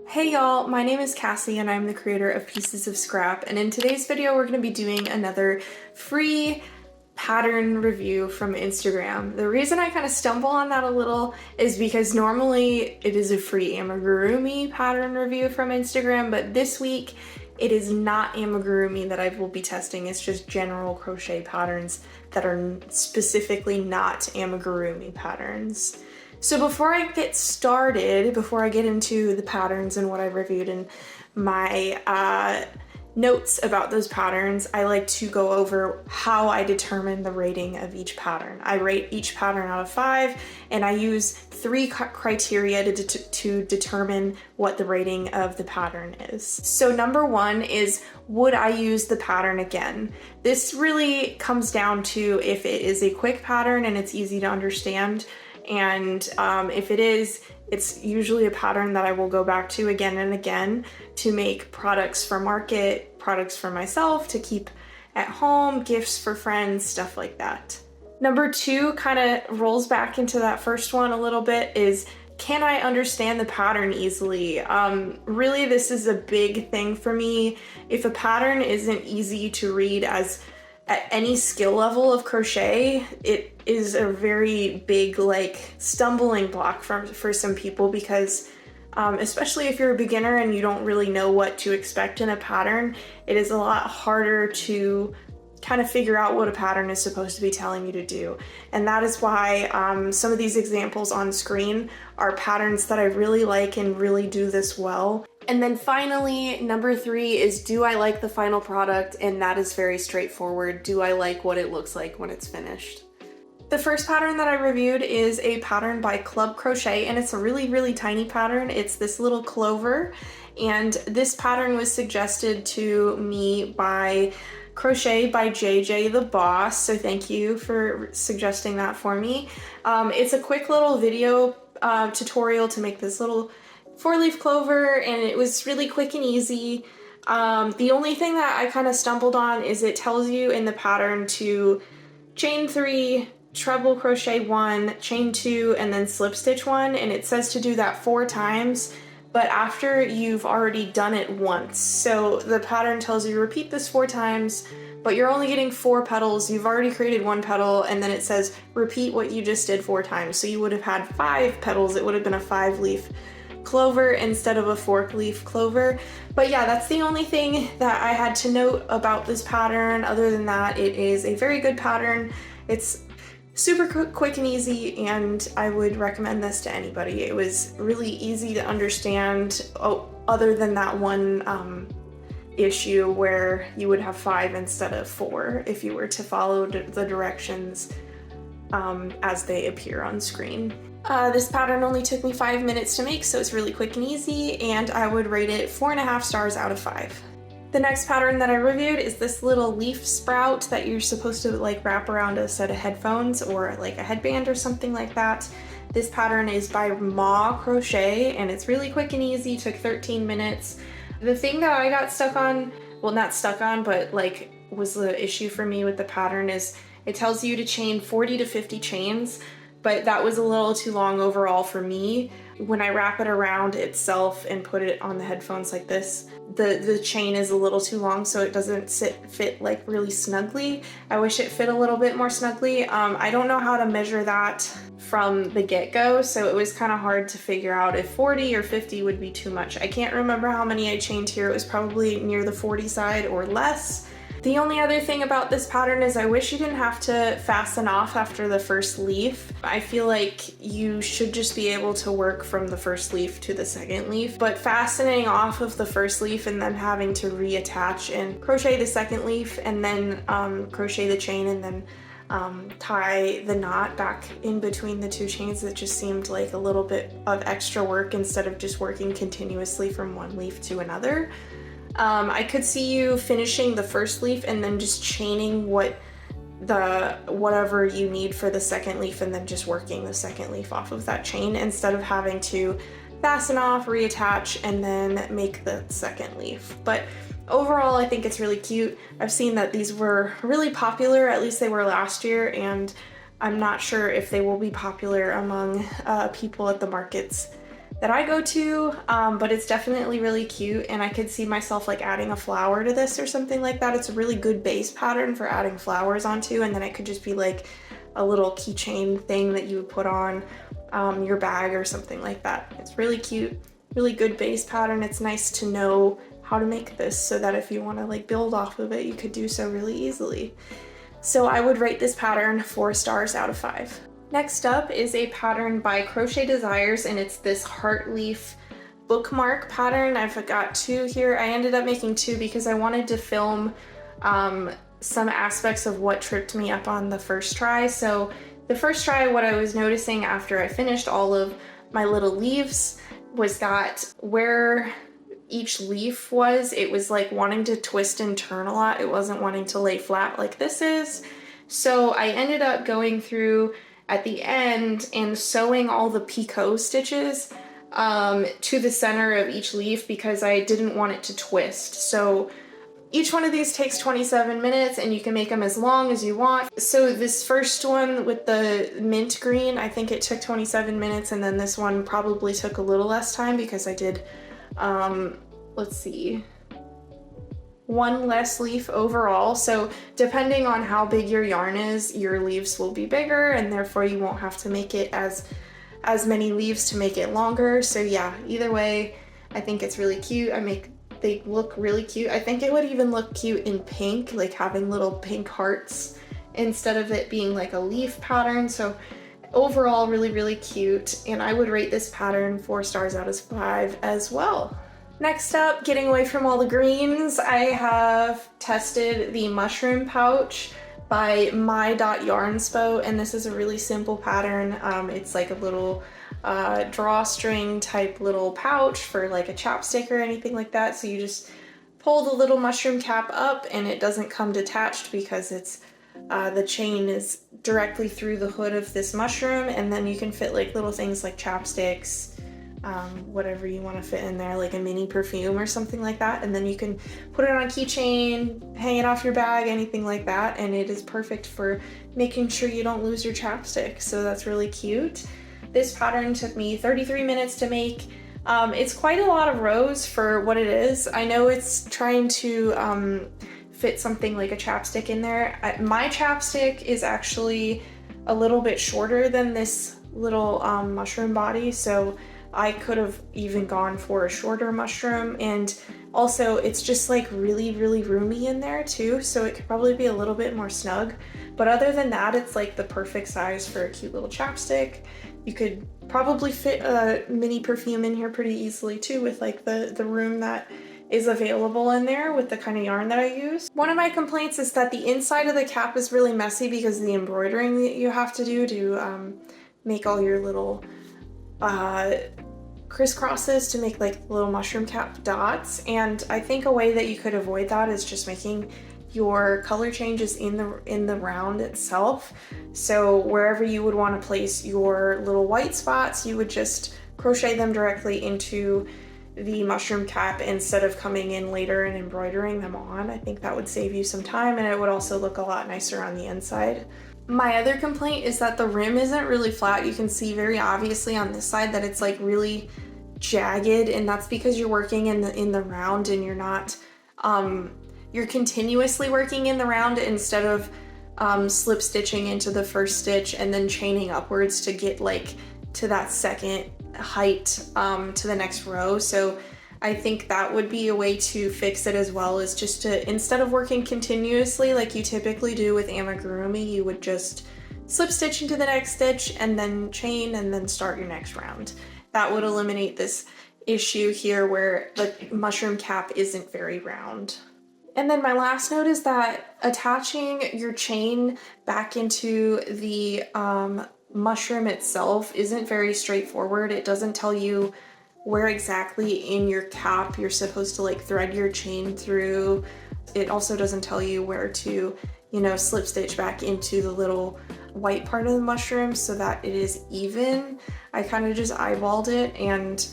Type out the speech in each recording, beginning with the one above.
Hey y'all, my name is Cassie and I'm the creator of Pieces of Scrap, and in today's video we're going to be doing another free pattern review from Instagram. The reason I kind of stumble on that a little is because normally it is a free amigurumi pattern review from Instagram, but this week it is not amigurumi that I will be testing. It's just general crochet patterns that are specifically not amigurumi patterns. So before I get started, before I get into the patterns and what I've reviewed and my notes about those patterns, I like to go over how I determine the rating of each pattern. I rate each pattern out of 5, and I use 3 criteria to determine what the rating of the pattern is. So number 1 is, would I use the pattern again? This really comes down to if it is a quick pattern and it's easy to understand. And if it is, it's usually a pattern that I will go back to again and again to make products for market, products for myself to keep at home, gifts for friends, stuff like that. Number 2 kind of rolls back into that first one a little bit, is can I understand the pattern easily? Really, this is a big thing for me. If a pattern isn't easy to read at any skill level of crochet, it is a very big stumbling block for some people, because especially if you're a beginner and you don't really know what to expect in a pattern, it is a lot harder to kind of figure out what a pattern is supposed to be telling you to do. And that is why some of these examples on screen are patterns that I really like and really do this well. And then finally, number 3 is, do I like the final product? And that is very straightforward. Do I like what it looks like when it's finished? The first pattern that I reviewed is a pattern by Club Crochet, and it's a really, really tiny pattern. It's this little clover, and this pattern was suggested to me by Crochet by JJ the Boss, so thank you for suggesting that for me. It's a quick little video tutorial to make this little 4-leaf clover, and it was really quick and easy. The only thing that I kind of stumbled on is it tells you in the pattern to chain 3, treble crochet 1, chain 2, and then slip stitch 1, and it says to do that 4 times, but after you've already done it once. So the pattern tells you repeat this 4 times, but you're only getting 4 petals. You've already created 1 petal, and then it says repeat what you just did 4 times. So you would have had 5 petals. It would have been a 5-leaf clover instead of a 4-leaf clover. But yeah, that's the only thing that I had to note about this pattern. Other than that, it is a very good pattern. It's super quick and easy, and I would recommend this to anybody. It was really easy to understand, other than that one issue where you would have 5 instead of 4 if you were to follow the directions as they appear on screen. This pattern only took me 5 minutes to make, so it's really quick and easy, and I would rate it 4.5 stars out of 5. The next pattern that I reviewed is this little leaf sprout that you're supposed to wrap around a set of headphones or like a headband or something like that. This pattern is by maw.crochet, and it's really quick and easy, took 13 minutes. The thing that I got stuck on, well, not stuck on, but was the issue for me with the pattern, is it tells you to chain 40 to 50 chains, but that was a little too long overall for me. When I wrap it around itself and put it on the headphones like this, the chain is a little too long, so it doesn't fit really snugly. I wish it fit a little bit more snugly. I don't know how to measure that from the get-go, so it was kind of hard to figure out if 40 or 50 would be too much. I can't remember how many I chained here. It was probably near the 40 side or less. The only other thing about this pattern is I wish you didn't have to fasten off after the first leaf. I feel like you should just be able to work from the first leaf to the second leaf, but fastening off of the first leaf and then having to reattach and crochet the second leaf and then crochet the chain and then tie the knot back in between the 2 chains, it just seemed like a little bit of extra work instead of just working continuously from one leaf to another. I could see you finishing the first leaf and then just chaining whatever you need for the second leaf and then just working the second leaf off of that chain instead of having to fasten off, reattach, and then make the second leaf. But overall, I think it's really cute. I've seen that these were really popular, at least they were last year, and I'm not sure if they will be popular among people at the markets that I go to, but it's definitely really cute, and I could see myself like adding a flower to this or something like that. It's a really good base pattern for adding flowers onto, and then it could just be like a little keychain thing that you would put on your bag or something like that. It's really cute, really good base pattern. It's nice to know how to make this so that if you want to like build off of it, you could do so really easily. So I would rate this pattern 4 stars out of 5. Next up is a pattern by Crochet Desires, and it's this heart leaf bookmark pattern. I've got 2 here. I ended up making 2 because I wanted to film some aspects of what tripped me up on the first try. So the first try, what I was noticing after I finished all of my little leaves was that where each leaf was, it was like wanting to twist and turn a lot. It wasn't wanting to lay flat like this is. So I ended up going through at the end and sewing all the picot stitches to the center of each leaf because I didn't want it to twist. So each one of these takes 27 minutes and you can make them as long as you want. So this first one with the mint green, I think it took 27 minutes, and then this one probably took a little less time because I did, let's see, 1 less leaf overall. So depending on how big your yarn is, your leaves will be bigger, and therefore you won't have to make it as many leaves to make it longer. So yeah, either way, I think it's really cute. They look really cute. I think it would even look cute in pink, like having little pink hearts instead of it being like a leaf pattern. So overall, really, really cute. And I would rate this pattern 4 stars out of 5 as well. Next up, getting away from all the greens, I have tested the mushroom pouch by my.yarnspo, and this is a really simple pattern. It's like a little drawstring type little pouch for like a chapstick or anything like that. So you just pull the little mushroom cap up and it doesn't come detached because it's the chain is directly through the hood of this mushroom, and then you can fit like little things like chapsticks, whatever you want to fit in there, like a mini perfume or something like that, and then you can put it on a keychain, hang it off your bag, anything like that, and it is perfect for making sure you don't lose your chapstick. So that's really cute. This pattern took me 33 minutes to make. It's quite a lot of rows for what it is. I know it's trying to fit something like a chapstick in there. My chapstick is actually a little bit shorter than this little mushroom body, so I could have even gone for a shorter mushroom, and also it's just like really, really roomy in there too, so it could probably be a little bit more snug. But other than that, it's like the perfect size for a cute little chapstick. You could probably fit a mini perfume in here pretty easily too, with like the room that is available in there with the kind of yarn that I use. One of my complaints is that the inside of the cap is really messy because of the embroidering that you have to do to make all your little crisscrosses to make like little mushroom cap dots. And I think a way that you could avoid that is just making your color changes in the round itself. So wherever you would want to place your little white spots, you would just crochet them directly into the mushroom cap instead of coming in later and embroidering them on. I think that would save you some time, and it would also look a lot nicer on the inside. My other complaint is that the rim isn't really flat. You can see very obviously on this side that it's like really jagged, and that's because you're working in the round, and you're not you're continuously working in the round instead of slip stitching into the first stitch and then chaining upwards to get like to that second height to the next row. So I think that would be a way to fix it as well, is just to, instead of working continuously like you typically do with amigurumi, you would just slip stitch into the next stitch and then chain and then start your next round. That would eliminate this issue here where the mushroom cap isn't very round. And then my last note is that attaching your chain back into the mushroom itself isn't very straightforward. It doesn't tell you where exactly in your cap you're supposed to like thread your chain through. It also doesn't tell you where to, you know, slip stitch back into the little white part of the mushroom so that it is even. I kind of just eyeballed it and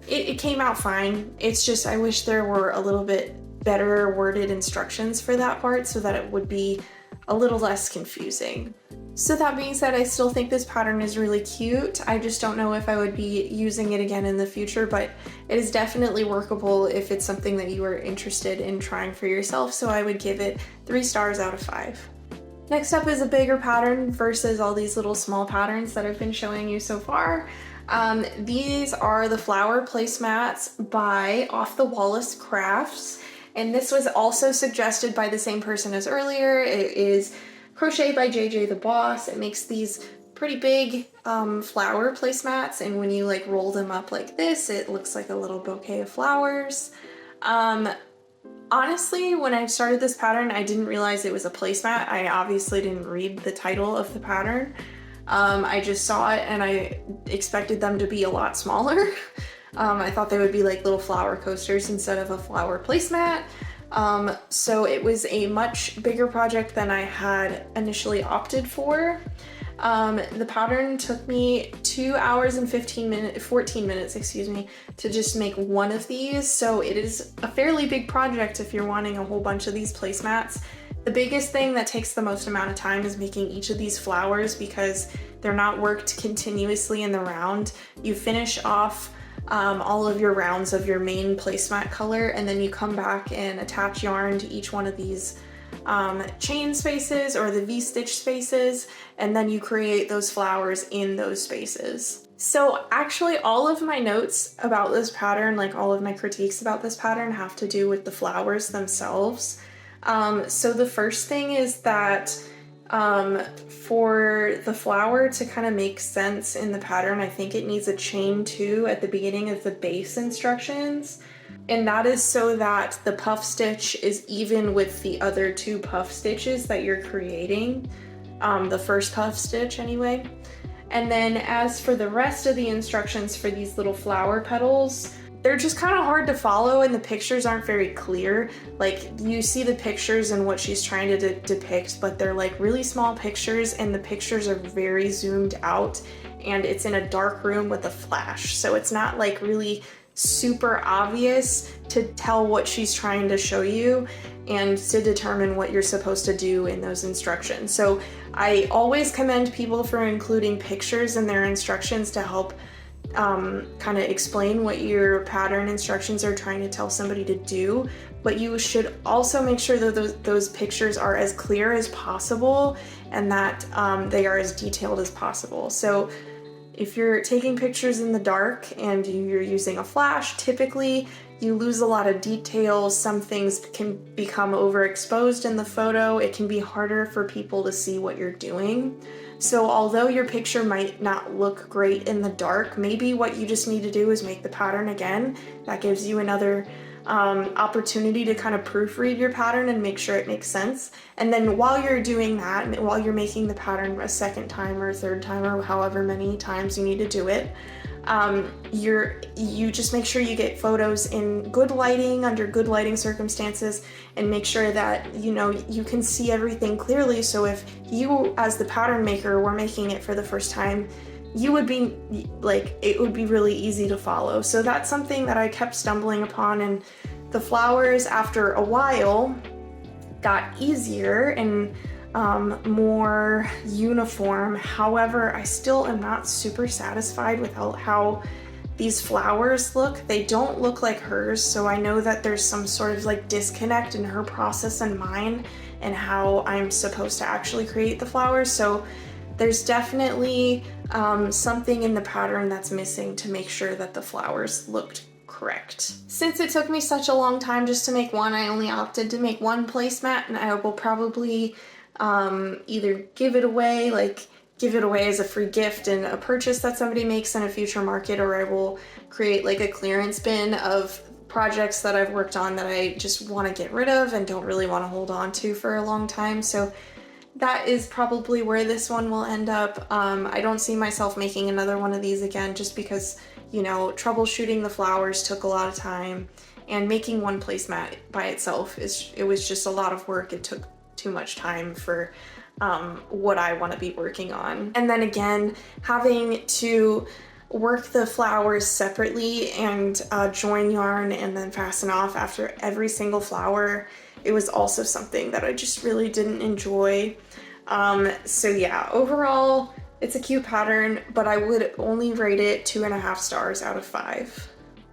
it came out fine. It's just, I wish there were a little bit better worded instructions for that part so that it would be a little less confusing. So that being said, I still think this pattern is really cute. I just don't know if I would be using it again in the future, but it is definitely workable if it's something that you are interested in trying for yourself. So I would give it 3 stars out of 5. Next up is a bigger pattern versus all these little small patterns that I've been showing you so far. These are the flower placemats by Off the Wallace Crafts. And this was also suggested by the same person as earlier. It is Crochet by JJ the Boss. It makes these pretty big flower placemats, and when you like roll them up like this, it looks like a little bouquet of flowers. Honestly, when I started this pattern, I didn't realize it was a placemat. I obviously didn't read the title of the pattern. I just saw it and I expected them to be a lot smaller. I thought they would be like little flower coasters instead of a flower placemat. So it was a much bigger project than I had initially opted for. The pattern took me 2 hours and 14 minutes, excuse me, to just make one of these. So it is a fairly big project if you're wanting a whole bunch of these placemats. The biggest thing that takes the most amount of time is making each of these flowers because they're not worked continuously in the round. You finish off all of your rounds of your main placemat color, and then you come back and attach yarn to each one of these chain spaces or the V-stitch spaces, and then you create those flowers in those spaces. So actually all of my notes about this pattern, like all of my critiques about this pattern, have to do with the flowers themselves. So the first thing is that for the flower to kind of make sense in the pattern, I think it needs a chain 2 at the beginning of the base instructions. And that is so that the puff stitch is even with the other 2 puff stitches that you're creating, the first puff stitch anyway. And then as for the rest of the instructions for these little flower petals, they're just kind of hard to follow and the pictures aren't very clear. Like you see the pictures and what she's trying to depict, but they're like really small pictures and the pictures are very zoomed out and it's in a dark room with a flash. So it's not like really super obvious to tell what she's trying to show you and to determine what you're supposed to do in those instructions. So I always commend people for including pictures in their instructions to help kind of explain what your pattern instructions are trying to tell somebody to do, but you should also make sure that those pictures are as clear as possible and that they are as detailed as possible. So if you're taking pictures in the dark and you're using a flash, typically you lose a lot of details. Some things can become overexposed in the photo. It can be harder for people to see what you're doing. So although your picture might not look great in the dark, maybe what you just need to do is make the pattern again. That gives you another opportunity to kind of proofread your pattern and make sure it makes sense. And then while you're doing that, while you're making the pattern a second time or a third time or however many times you need to do it, you just make sure you get photos in good lighting, under good lighting circumstances, and make sure that you can see everything clearly. So if you as the pattern maker were making it for the first time, you would be like, it would be really easy to follow. So that's something that I kept stumbling upon, and the flowers after a while got easier and more uniform. However, I still am not super satisfied with how these flowers look. They don't look like hers, so I know that there's some sort of like disconnect in her process and mine and how I'm supposed to actually create the flowers. So there's definitely something in the pattern that's missing to make sure that the flowers looked correct. Since it took me such a long time just to make one, I only opted to make one placemat, and I will probably either give it away as a free gift in a purchase that somebody makes in a future market, or I will create like a clearance bin of projects that I've worked on that I just want to get rid of and don't really want to hold on to for a long time. So that is probably where this one will end up. I don't see myself making another one of these again just because, troubleshooting the flowers took a lot of time, and making one placemat by itself it was just a lot of work. It took too much time for what I want to be working on. And then again, having to work the flowers separately and join yarn and then fasten off after every single flower, it was also something that I just really didn't enjoy. So yeah, overall, it's a cute pattern, but I would only rate it 2.5 stars out of 5.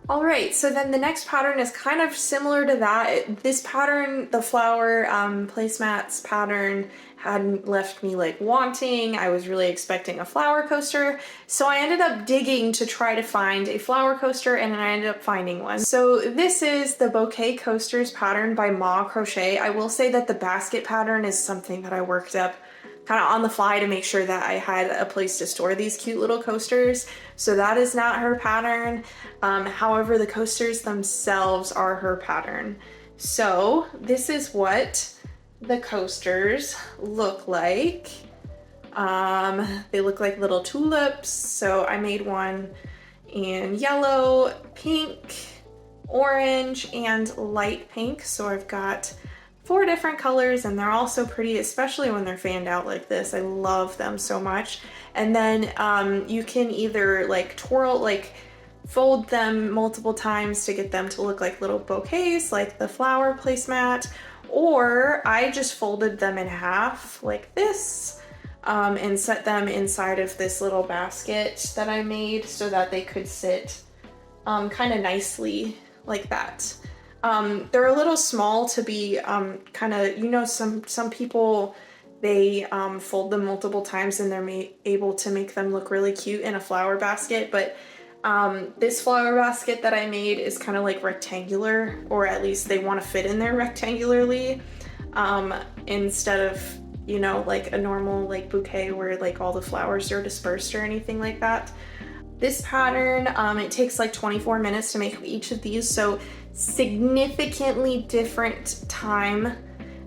All right, so then the next pattern is kind of similar to that. This pattern, the flower placemats pattern, hadn't left me like wanting. I was really expecting a flower coaster. So I ended up digging to try to find a flower coaster, and I ended up finding one. So this is the Bouquet Coasters pattern by Crochet. I will say that the basket pattern is something that I worked up kind of on the fly to make sure that I had a place to store these cute little coasters. So that is not her pattern. However, the coasters themselves are her pattern. So this is what the coasters look like. They look like little tulips. So I made one in yellow, pink, orange, and light pink. So I've got 4 different colors, and they're all so pretty, especially when they're fanned out like this. I love them so much. And then you can either like twirl, like fold them multiple times to get them to look like little bouquets, like the flower placemat, or I just folded them in half like this and set them inside of this little basket that I made so that they could sit kind of nicely like that. They're a little small to be kind of, you know, some people, they fold them multiple times and they're able to make them look really cute in a flower basket. But this flower basket that I made is kind of like rectangular, or at least they want to fit in there rectangularly, instead of, you know, like a normal like bouquet where like all the flowers are dispersed or anything like that. This pattern, it takes like 24 minutes to make each of these, so significantly different time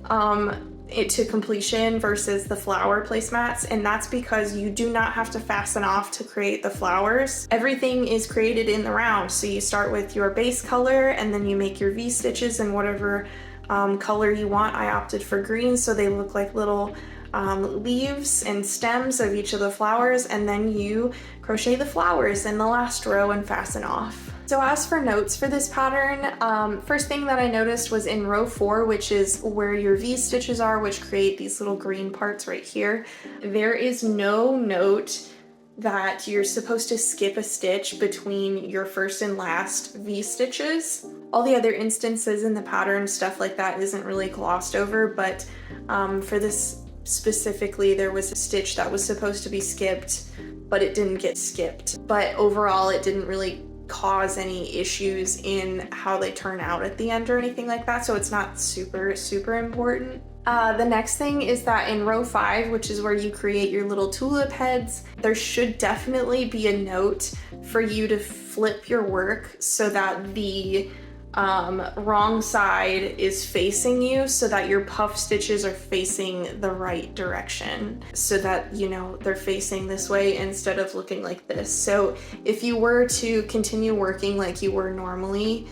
to completion versus the flower placemats, and that's because you do not have to fasten off to create the flowers. Everything is created in the round, so you start with your base color and then you make your V-stitches in whatever color you want. I opted for green so they look like little leaves and stems of each of the flowers, and then you crochet the flowers in the last row and fasten off. So as for notes for this pattern, first thing that I noticed was in row 4, which is where your V-stitches are, which create these little green parts right here. There is no note that you're supposed to skip a stitch between your first and last V-stitches. All the other instances in the pattern, stuff like that isn't really glossed over, but for this specifically, there was a stitch that was supposed to be skipped, but it didn't get skipped. But overall, it didn't really cause any issues in how they turn out at the end or anything like that, so it's not super important. The next thing is that in row 5, which is where you create your little tulip heads, there should definitely be a note for you to flip your work so that the wrong side is facing you, so that your puff stitches are facing the right direction, so that, you know, they're facing this way instead of looking like this. So if you were to continue working like you were normally,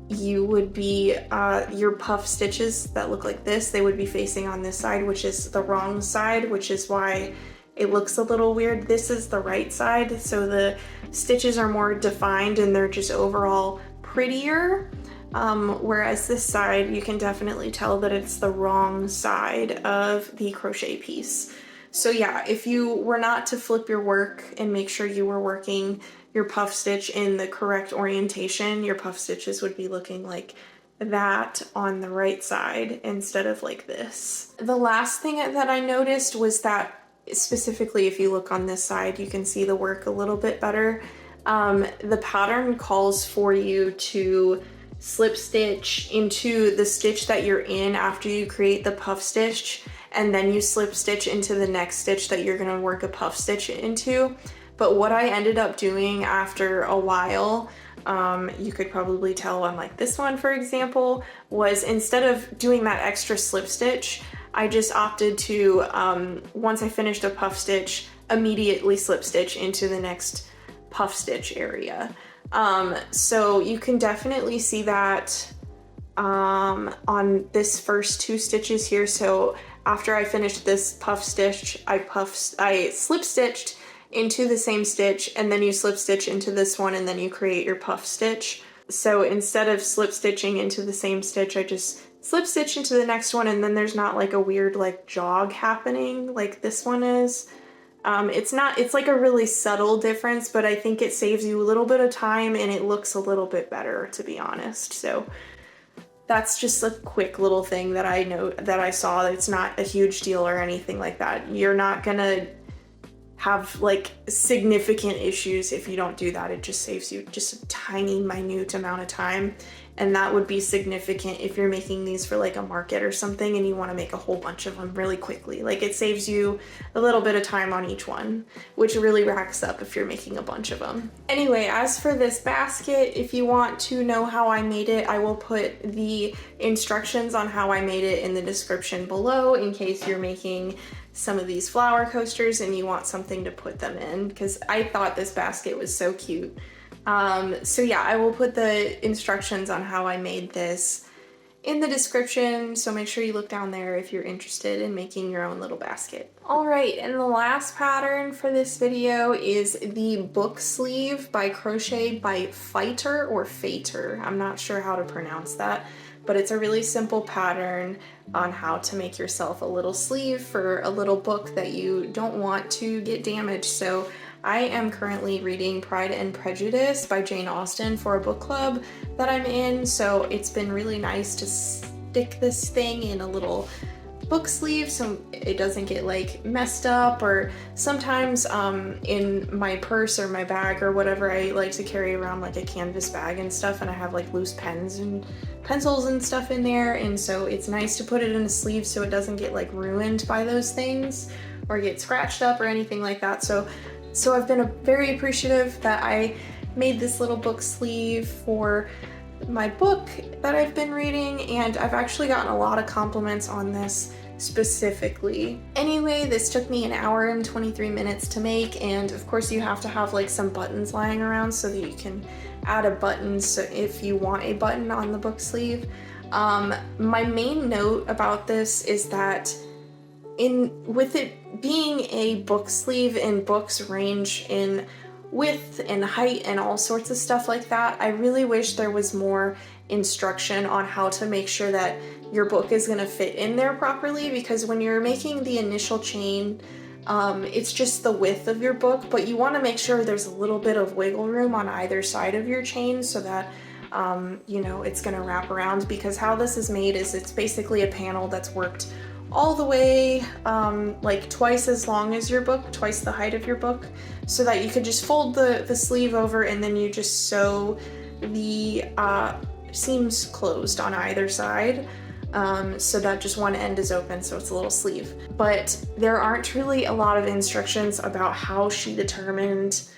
you would be, your puff stitches that look like this, they would be facing on this side, which is the wrong side, which is why it looks a little weird. This is the right side, so the stitches are more defined and they're just overall prettier, whereas this side, you can definitely tell that it's the wrong side of the crochet piece. So yeah, if you were not to flip your work and make sure you were working your puff stitch in the correct orientation, your puff stitches would be looking like that on the right side instead of like this. The last thing that I noticed was that, specifically if you look on this side, you can see the work a little bit better. The pattern calls for you to slip stitch into the stitch that you're in after you create the puff stitch, and then you slip stitch into the next stitch that you're gonna work a puff stitch into. But what I ended up doing after a while, you could probably tell on like this one, for example, was instead of doing that extra slip stitch, I just opted to, once I finished a puff stitch, immediately slip stitch into the next puff stitch area. So you can definitely see that on this first 2 stitches here. So after I finished this puff stitch, I slip stitched into the same stitch, and then you slip stitch into this one, and then you create your puff stitch. So instead of slip stitching into the same stitch, I just slip stitch into the next one, and then there's not like a weird like jog happening like this one is. It's like a really subtle difference, but I think it saves you a little bit of time and it looks a little bit better, to be honest. So that's just a quick little thing that I know that I saw. It's not a huge deal or anything like that. You're not gonna have like significant issues if you don't do that. It just saves you just a tiny minute amount of time, and that would be significant if you're making these for like a market or something and you want to make a whole bunch of them really quickly. Like it saves you a little bit of time on each one, which really racks up if you're making a bunch of them. Anyway, as for this basket, if you want to know how I made it, I will put the instructions on how I made it in the description below in case you're making some of these flower coasters and you want something to put them in, because I thought this basket was so cute. So yeah, I will put the instructions on how I made this in the description, so make sure you look down there if you're interested in making your own little basket. Alright, and the last pattern for this video is the book sleeve by Crochet by Fighter or Fater. I'm not sure how to pronounce that, but it's a really simple pattern on how to make yourself a little sleeve for a little book that you don't want to get damaged. So I am currently reading Pride and Prejudice by Jane Austen for a book club that I'm in, so it's been really nice to stick this thing in a little book sleeve so it doesn't get like messed up, or sometimes in my purse or my bag or whatever, I like to carry around like a canvas bag and stuff, and I have like loose pens and pencils and stuff in there, and so it's nice to put it in a sleeve so it doesn't get like ruined by those things or get scratched up or anything like that. So I've been very appreciative that I made this little book sleeve for my book that I've been reading, and I've actually gotten a lot of compliments on this specifically. Anyway, this took me 1 hour and 23 minutes to make, and of course you have to have like some buttons lying around so that you can add a button so if you want a button on the book sleeve. My main note about this is that with it being a book sleeve and books range in width and height and all sorts of stuff like that, I really wish there was more instruction on how to make sure that your book is going to fit in there properly, because when you're making the initial chain, it's just the width of your book, but you want to make sure there's a little bit of wiggle room on either side of your chain so that you know, it's going to wrap around, because how this is made is it's basically a panel that's worked all the way like twice as long as your book, twice the height of your book, so that you could just fold the sleeve over and then you just sew the seams closed on either side, so that just one end is open, so it's a little sleeve. But there aren't really a lot of instructions about how she determined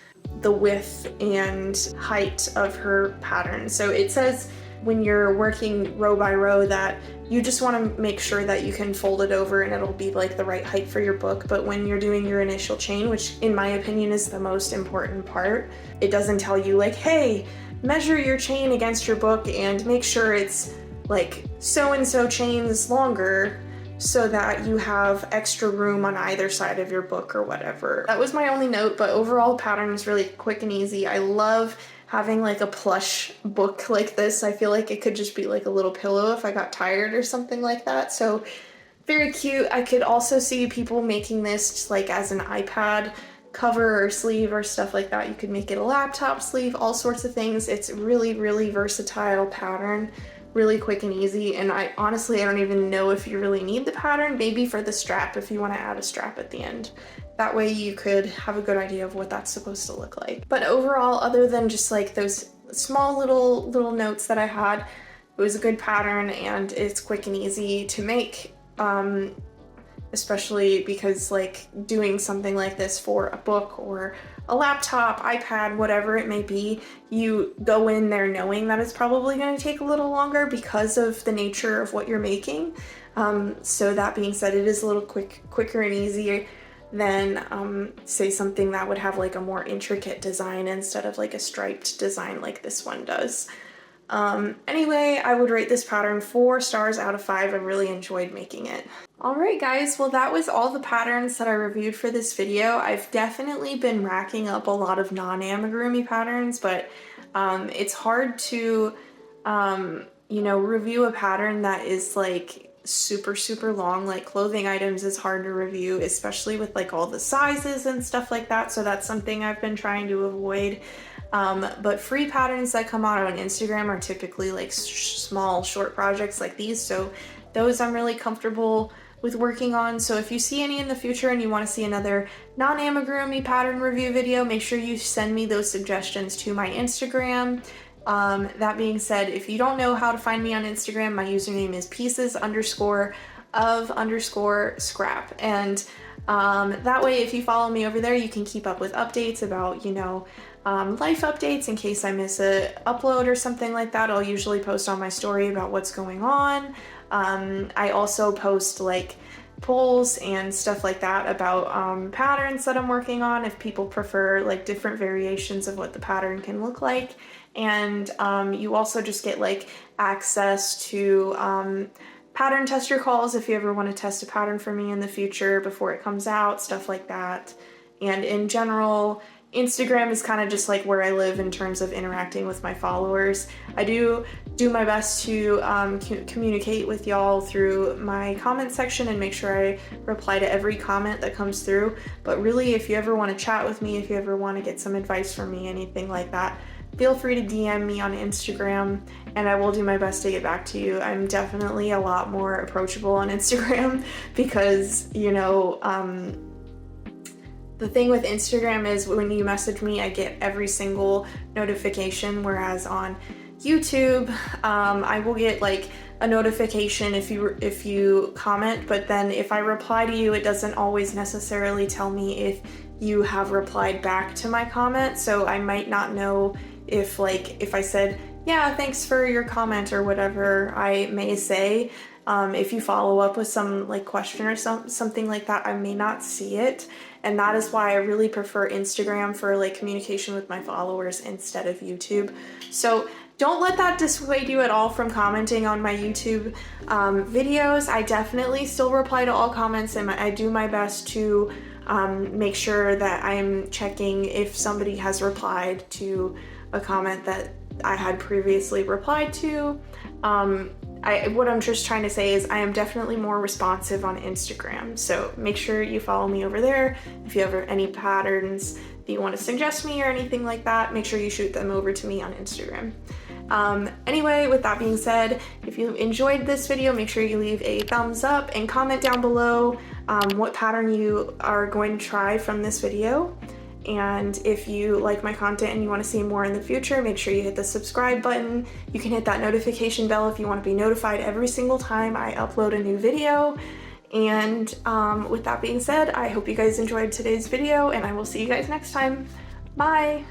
the width and height of her pattern. So it says when you're working row by row that you just want to make sure that you can fold it over and it'll be like the right height for your book. But when you're doing your initial chain, which in my opinion is the most important part, it doesn't tell you like, hey, measure your chain against your book and make sure it's like so-and-so chains longer so that you have extra room on either side of your book or whatever. That was my only note, but overall the pattern is really quick and easy. I love having like a plush book like this. I feel like it could just be like a little pillow if I got tired or something like that. So very cute. I could also see people making this just like as an iPad cover or sleeve or stuff like that. You could make it a laptop sleeve, all sorts of things. It's really, really versatile pattern, really quick and easy. And I don't even know if you really need the pattern, maybe for the strap if you want to add a strap at the end. That way you could have a good idea of what that's supposed to look like. But overall, other than just like those small little notes that I had, it was a good pattern and it's quick and easy to make, especially because like doing something like this for a book or a laptop, iPad, whatever it may be, you go in there knowing that it's probably going to take a little longer because of the nature of what you're making. So that being said, it is a little quicker and easier than say something that would have like a more intricate design instead of like a striped design like this one does. Anyway, I would rate this pattern 4 stars out of 5. I really enjoyed making it. Alright guys, well that was all the patterns that I reviewed for this video. I've definitely been racking up a lot of non-amigurumi patterns, but it's hard to you know, review a pattern that is like super long. Like clothing items is hard to review, especially with like all the sizes and stuff like that. So that's something I've been trying to avoid. But free patterns that come out on Instagram are typically like small short projects like these. So those I'm really comfortable with working on. So if you see any in the future and you want to see another non-amigurumi pattern review video, make sure you send me those suggestions to my Instagram. That being said, if you don't know how to find me on Instagram, my username is pieces_of_scrap. And that way, if you follow me over there, you can keep up with updates about, you know, life updates in case I miss a upload or something like that. I'll usually post on my story about what's going on. I also post like polls and stuff like that about patterns that I'm working on, if people prefer like different variations of what the pattern can look like. And you also just get like access to pattern tester calls if you ever want to test a pattern for me in the future before it comes out, stuff like that. And in general, Instagram is kind of just like where I live in terms of interacting with my followers. I do my best to communicate with y'all through my comment section and make sure I reply to every comment that comes through. But really, if you ever want to chat with me, if you ever want to get some advice from me, anything like that, feel free to DM me on Instagram and I will do my best to get back to you. I'm definitely a lot more approachable on Instagram because, you know, the thing with Instagram is when you message me, I get every single notification, whereas on YouTube, I will get like a notification if you comment, but then if I reply to you, it doesn't always necessarily tell me if you have replied back to my comment. So I might not know if I said, yeah, thanks for your comment or whatever I may say. If you follow up with some like question or something like that, I may not see it. And that is why I really prefer Instagram for like communication with my followers instead of YouTube. So don't let that dissuade you at all from commenting on my YouTube videos. I definitely still reply to all comments and I do my best to make sure that I'm checking if somebody has replied to a comment that I had previously replied to. What I'm just trying to say is I am definitely more responsive on Instagram, so make sure you follow me over there. If you have any patterns that you want to suggest me or anything like that, make sure you shoot them over to me on Instagram. Anyway, with that being said, if you enjoyed this video, make sure you leave a thumbs up and comment down below what pattern you are going to try from this video. And if you like my content and you want to see more in the future, make sure you hit the subscribe button. You can hit that notification bell if you want to be notified every single time I upload a new video. And with that being said, I hope you guys enjoyed today's video and I will see you guys next time. Bye!